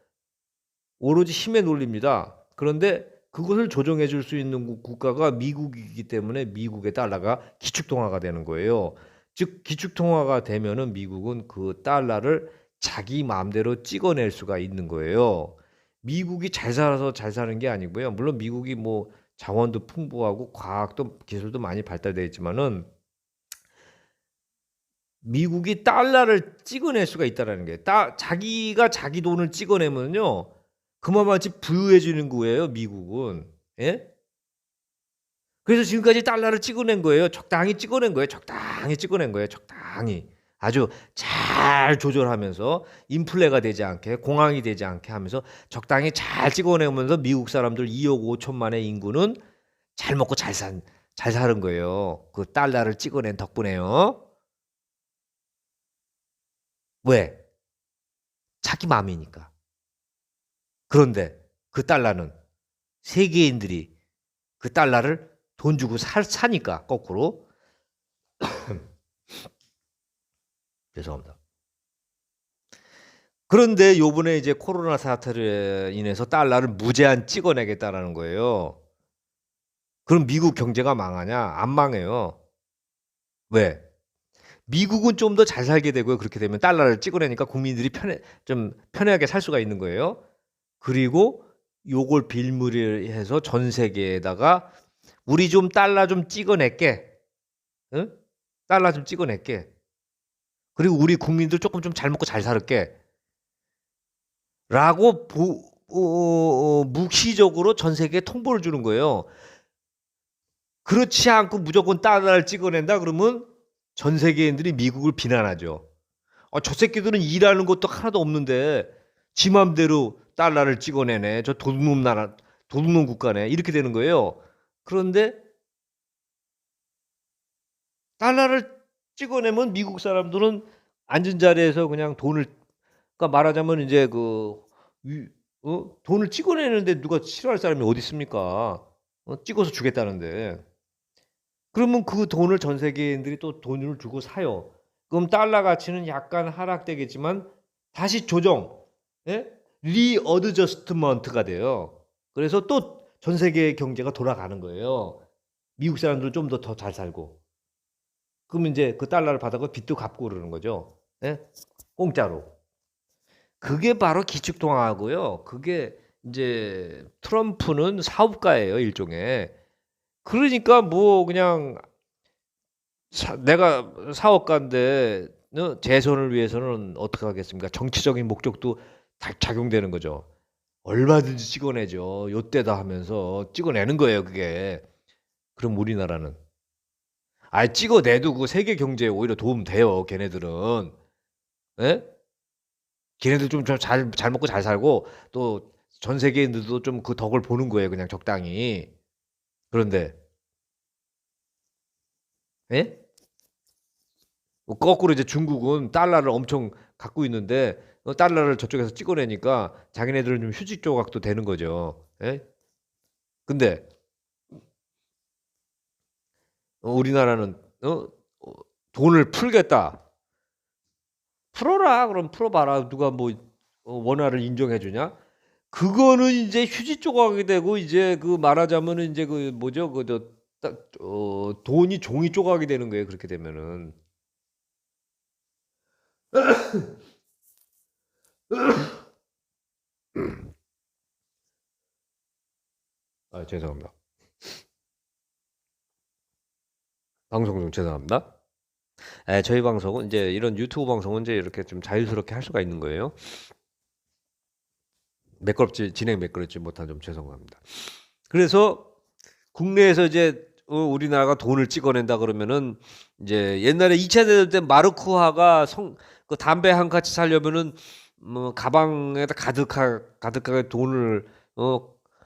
오로지 힘의 논리입니다. 그런데 그것을 조정해 줄 수 있는 국가가 미국이기 때문에 미국의 달러가 기축통화가 되는 거예요. 즉 기축통화가 되면은 미국은 그 달러를 자기 마음대로 찍어낼 수가 있는 거예요. 미국이 잘 살아서 잘 사는 게 아니고요. 물론 미국이 뭐 자원도 풍부하고 과학도 기술도 많이 발달되어 있지만은 미국이 달러를 찍어낼 수가 있다라는 게 자기가 자기 돈을 찍어내면요. 그만치 부유해지는 거예요, 미국은. 예? 그래서 지금까지 달러를 찍어낸 거예요. 적당히 찍어낸 거예요. 적당히 찍어낸 거예요. 적당히. 아주 잘 조절하면서 인플레가 되지 않게 공황이 되지 않게 하면서 적당히 잘 찍어내면서 미국 사람들 2억 5천만의 인구는 잘 먹고 잘 사는 거예요. 그 달러를 찍어낸 덕분에요. 왜? 자기 마음이니까. 그런데 그 달러는 세계인들이 그 달러를 돈 주고 사니까 거꾸로. 죄송합니다. 그런데 요번에 이제 코로나 사태로 인해서 달러를 무제한 찍어내겠다라는 거예요. 그럼 미국 경제가 망하냐? 안 망해요. 왜? 미국은 좀 더 잘 살게 되고요. 그렇게 되면 달러를 찍어내니까 국민들이 좀 편하게 살 수가 있는 거예요. 그리고 요걸 빌미를 해서 전 세계에다가 우리 좀 달러 좀 찍어낼게. 응? 달러 좀 찍어낼게. 그리고 우리 국민들 조금 좀 잘 먹고 잘 살게. 라고 묵시적으로 전 세계에 통보를 주는 거예요. 그렇지 않고 무조건 달러를 찍어낸다 그러면 전 세계인들이 미국을 비난하죠. 저 새끼들은 일하는 것도 하나도 없는데 지 맘대로 달러를 찍어내네. 저 도둑놈 나라, 도둑놈 국가네. 이렇게 되는 거예요. 그런데 달러를 찍어내면 미국 사람들은 앉은 자리에서 그냥 돈을, 그러니까 말하자면 이제 돈을 찍어내는데 누가 싫어할 사람이 어디 있습니까? 찍어서 주겠다는데. 그러면 그 돈을 전 세계인들이 또 돈을 주고 사요. 그럼 달러 가치는 약간 하락되겠지만 다시 조정, 예? 리어드저스트먼트가 돼요. 그래서 또 전 세계 경제가 돌아가는 거예요. 미국 사람들은 좀 더 잘 살고. 그러면 이제 그 달러를 받아서 빚도 갚고 그러는 거죠. 예? 공짜로. 그게 바로 기축통화고요. 그게 이제 트럼프는 사업가예요, 일종의. 그러니까 뭐 그냥 내가 사업가인데 재선을 위해서는 어떻게 하겠습니까? 정치적인 목적도 다 작용되는 거죠. 얼마든지 찍어내죠. 요때다 하면서 찍어내는 거예요, 그게. 그럼 우리나라는 찍어내도 그 세계 경제에 오히려 도움 돼요, 걔네들은. 예? 걔네들 좀 잘 먹고 잘 살고 또 전 세계인들도 좀 그 덕을 보는 거예요, 그냥 적당히. 그런데 예? 거꾸로 이제 중국은 달러를 엄청 갖고 있는데 달러를 저쪽에서 찍어내니까 자기네들은 좀 휴지 조각도 되는 거죠. 예? 근데 우리나라는 돈을 풀겠다. 풀어라. 그럼 풀어봐라. 누가 뭐 원화를 인정해 주냐? 그거는 이제 휴지 조각이 되고 이제 그 말하자면은 이제 그 뭐죠? 돈이 종이 조각이 되는 거예요. 그렇게 되면은. 죄송합니다. 방송 중 죄송합니다. 저희 방송은 이제 이런 유튜브 방송은 이제 이렇게 좀 자유스럽게 할 수가 있는 거예요. 진행 매끄럽지 못한 점 죄송합니다. 그래서 국내에서 이제 우리나라가 돈을 찍어낸다 그러면은 이제 옛날에 2차 대전 때 마르크화가 그 담배 한 가지 사려면은 뭐 가방에다 가득하게 돈을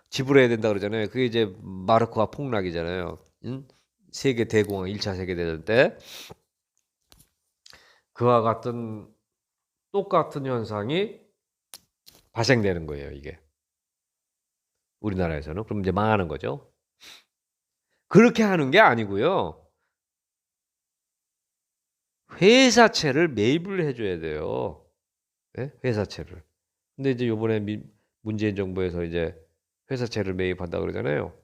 지불해야 된다 그러잖아요. 그게 이제 마르크화 폭락이잖아요. 응? 세계 대공황 1차 세계 대전 때 그와 같은 똑같은 현상이 발생되는 거예요, 이게. 우리나라에서는. 그럼 이제 망하는 거죠. 그렇게 하는 게 아니고요. 회사채를 매입을 해줘야 돼요. 네? 회사채를. 근데 이제 요번에 문재인 정부에서 이제 회사채를 매입한다 그러잖아요.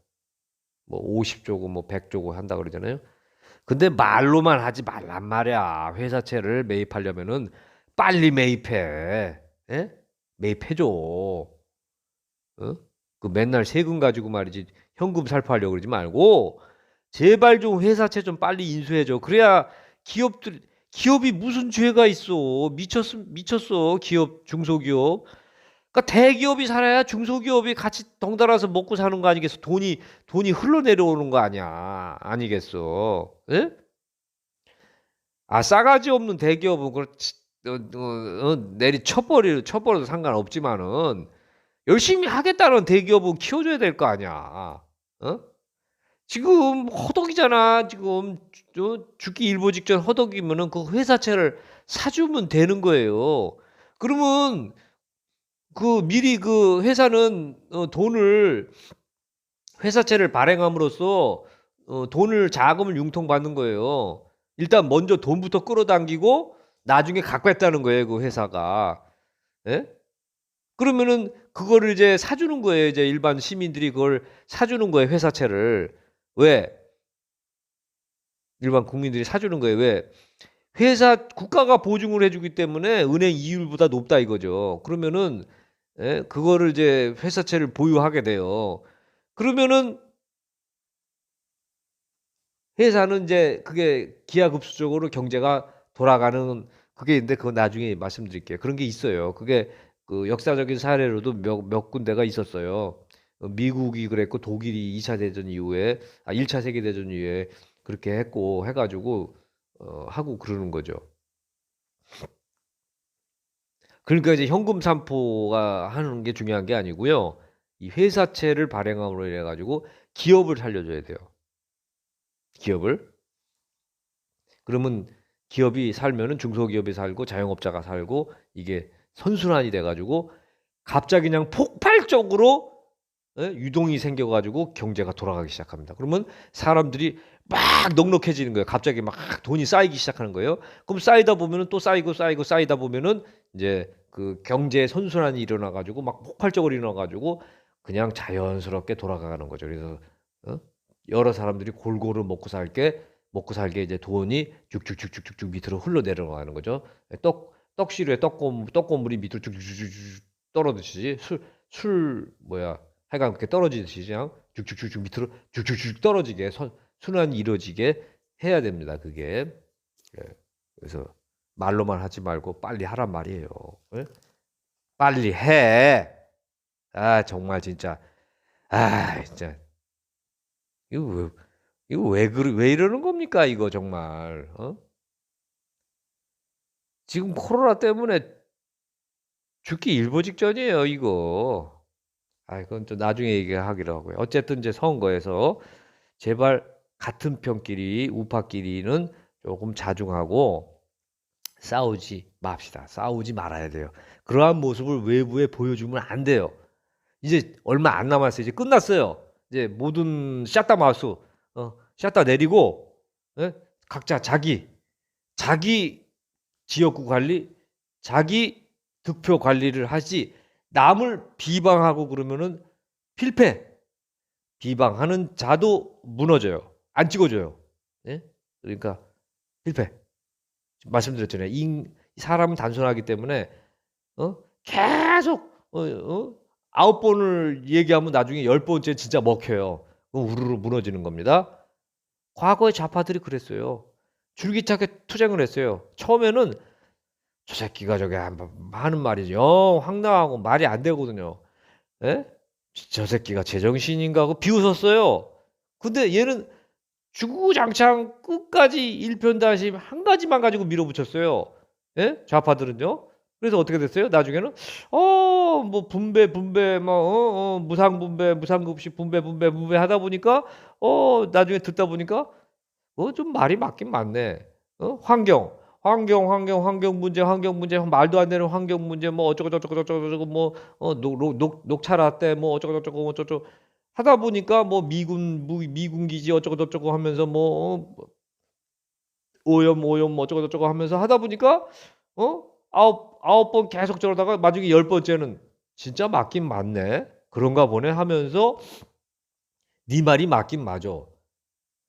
뭐 50조고 뭐 100조고 한다 그러잖아요. 근데 말로만 하지 말란 말이야. 회사채를 매입하려면은 빨리 매입해. 예? 매입해줘. 그 맨날 세금 가지고 말이지 현금 살포하려고 그러지 말고 제발 좀 회사채 좀 빨리 인수해줘. 그래야 기업이 무슨 죄가 있어. 미쳤어. 중소기업. 그러니까 대기업이 살아야 중소기업이 같이 덩달아서 먹고 사는 거 아니겠어? 돈이 흘러내려오는 거 아니겠어? 예? 싸가지 없는 대기업은 그렇지, 내리 쳐버려도 상관없지만은 열심히 하겠다는 대기업은 키워줘야 될 거 아니야. 어? 지금 허덕이잖아. 지금 죽기 일보 직전 허덕이면은 그 회사채를 사주면 되는 거예요. 그러면 미리 그 회사는 돈을 회사채를 발행함으로써 자금을 융통받는 거예요. 일단 먼저 돈부터 끌어당기고 나중에 갚겠다는 거예요, 그 회사가. 예? 그러면은 그거를 이제 사주는 거예요. 이제 일반 시민들이 그걸 사주는 거예요, 회사채를. 왜? 일반 국민들이 사주는 거예요. 왜? 국가가 보증을 해주기 때문에 은행 이율보다 높다 이거죠. 그러면은 그거를 이제 회사채를 보유하게 돼요. 그러면은 회사는 이제 그게 기하급수적으로 경제가 돌아가는 그게 있는데 그건 나중에 말씀드릴게요. 그런 게 있어요. 그게 그 역사적인 사례로도 몇 군데가 있었어요. 미국이 그랬고 독일이 2차 대전 이후에 1차 세계 대전 이후에 그렇게 했고 해가지고 하고 그러는 거죠. 그러니까 이제 현금 산포가 하는 게 중요한 게 아니고요. 이 회사채를 발행함으로 인해 가지고 기업을 살려줘야 돼요. 기업을. 그러면 기업이 살면은 중소기업이 살고 자영업자가 살고 이게 선순환이 돼 가지고 갑자기 그냥 폭발적으로 유동이 생겨 가지고 경제가 돌아가기 시작합니다. 그러면 사람들이 막 넉넉해지는 거예요. 갑자기 막 돈이 쌓이기 시작하는 거예요. 그럼 쌓이다 보면은 또 쌓이고 쌓이다 보면은 이제 그 경제 선순환이 일어나 가지고 막 폭발적으로 일어나 가지고 그냥 자연스럽게 돌아가는 거죠. 그래서 어? 여러 사람들이 골고루 먹고 살게 이제 돈이 쭉쭉쭉쭉쭉 밑으로 흘러내려가는 거죠. 떡시루에 떡고물이 밑으로 쭉쭉쭉쭉 떨어지듯이 술 뭐야 하여간 그렇게 떨어지듯이 그냥 쭉쭉쭉쭉 밑으로 쭉쭉쭉 떨어지게 순환이 이루어지게 해야 됩니다. 그게. 예. 그래서 말로만 하지 말고 빨리 하란 말이에요. 예? 빨리 해. 아 정말 진짜. 아 진짜 이거 왜 왜 이러는 겁니까 이거 정말. 지금 코로나 때문에 죽기 일보 직전이에요 이거. 아 이건 또 나중에 얘기하기로 하고요. 어쨌든 이제 선거에서 제발 같은 편끼리 우파끼리는 조금 자중하고 싸우지 맙시다. 싸우지 말아야 돼요. 그러한 모습을 외부에 보여주면 안 돼요. 이제 얼마 안 남았어요. 이제 끝났어요. 이제 모든 샷다 마우스 샷다 내리고 예? 각자 자기 지역구 관리, 자기 득표 관리를 하지 남을 비방하고 그러면은 필패. 비방하는 자도 무너져요. 안 찍어줘요. 예? 그러니까 필패. 말씀드렸잖아요. 사람은 단순하기 때문에 계속 9번을 얘기하면 나중에 10번째 진짜 먹혀요. 그럼 우르르 무너지는 겁니다. 과거의 좌파들이 그랬어요. 줄기차게 투쟁을 했어요. 처음에는 저 새끼가 저게 하는 말이 영 황당하고 말이 안 되거든요. 예? 저 새끼가 제정신인가 하고 비웃었어요. 근데 얘는 주구장창 끝까지 일편단심 한 가지만 가지고 밀어붙였어요. 예? 좌파들은요. 그래서 어떻게 됐어요? 나중에는 뭐 분배 뭐 무상분배 무상급식 분배 하다 보니까 나중에 듣다 보니까 좀 말이 맞긴 맞네. 환경 문제 말도 안 되는 환경 문제 뭐 어쩌고 저쩌고 저쩌고 저쩌고 뭐 녹차 라떼 뭐 어쩌고 저쩌고 뭐 저쩌고 하다 보니까 뭐 미군 기지 어쩌고 저쩌고 하면서 뭐 오염 뭐 어쩌고 저쩌고 하면서 하다 보니까 아홉 번 계속 저러다가 나중에 열 번째는 진짜 맞긴 맞네. 그런가 보네 하면서 네 말이 맞긴 맞아.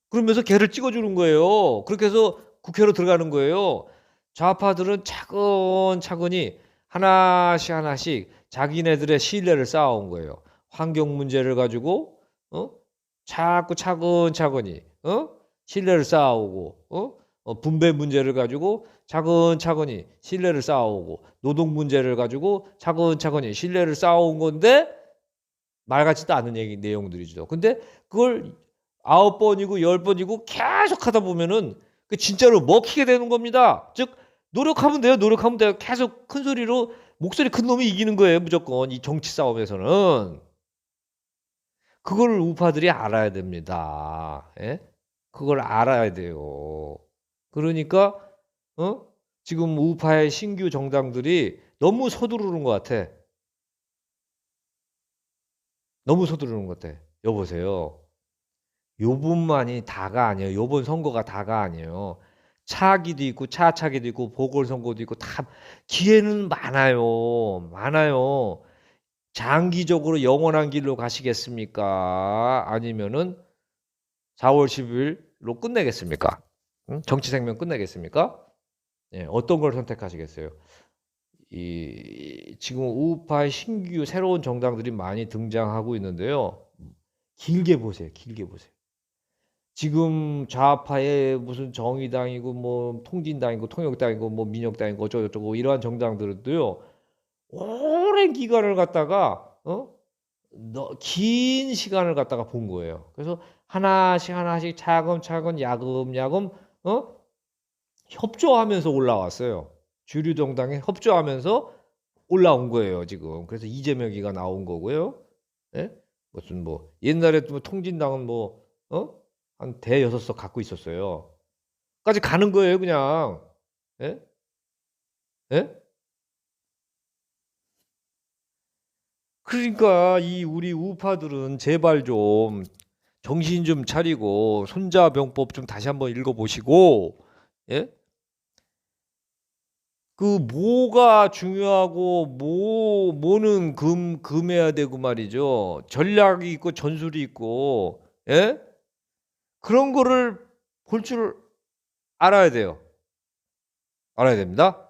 그러면서 걔를 찍어주는 거예요. 그렇게 해서 국회로 들어가는 거예요. 좌파들은 차근차근히 하나씩 자기네들의 신뢰를 쌓아온 거예요. 환경 문제를 가지고 자꾸 차근차근히 신뢰를 쌓아오고 분배 문제를 가지고 차근차근히 신뢰를 쌓아오고 노동 문제를 가지고 차근차근히 신뢰를 쌓아온 건데 말 같지도 않은 내용들이죠. 근데 그걸 9번이고 10번이고 계속 하다 보면은 진짜로 먹히게 되는 겁니다. 즉 노력하면 돼요. 계속 큰 소리로 목소리 큰 놈이 이기는 거예요. 무조건 이 정치 싸움에서는. 그걸 우파들이 알아야 됩니다. 예? 그걸 알아야 돼요. 그러니까 지금 우파의 신규 정당들이 너무 서두르는 것 같아. 너무 서두르는 것 같아. 여보세요. 요번만이 다가 아니에요. 요번 선거가 다가 아니에요. 차기도 있고 차차기도 있고 보궐선거도 있고 다 기회는 많아요. 장기적으로 영원한 길로 가시겠습니까? 아니면은 4월 10일로 끝내겠습니까? 정치 생명 끝내겠습니까? 예, 어떤 걸 선택하시겠어요? 지금 우파의 신규 새로운 정당들이 많이 등장하고 있는데요. 길게 보세요. 지금 좌파의 무슨 정의당이고 뭐 통진당이고 통역당이고 뭐 민혁당이고 어쩌고저쩌고 이러한 정당들도요. 오랜 기간을 갖다가 긴 시간을 갖다가 본 거예요. 그래서 하나씩 차근차근 야금야금 협조하면서 올라왔어요. 주류 정당에 협조하면서 올라온 거예요, 지금. 그래서 이재명이가 나온 거고요. 예? 무슨 뭐 옛날에 뭐 통진당은 뭐 한 대여섯 갖고 있었어요. 까지 가는 거예요, 그냥. 예? 예? 그러니까 이 우리 우파들은 제발 좀 정신 좀 차리고 손자병법 좀 다시 한번 읽어보시고, 예? 그 뭐가 중요하고 뭐는 금해야 되고 말이죠. 전략이 있고 전술이 있고, 예? 그런 거를 볼 줄 알아야 돼요. 알아야 됩니다.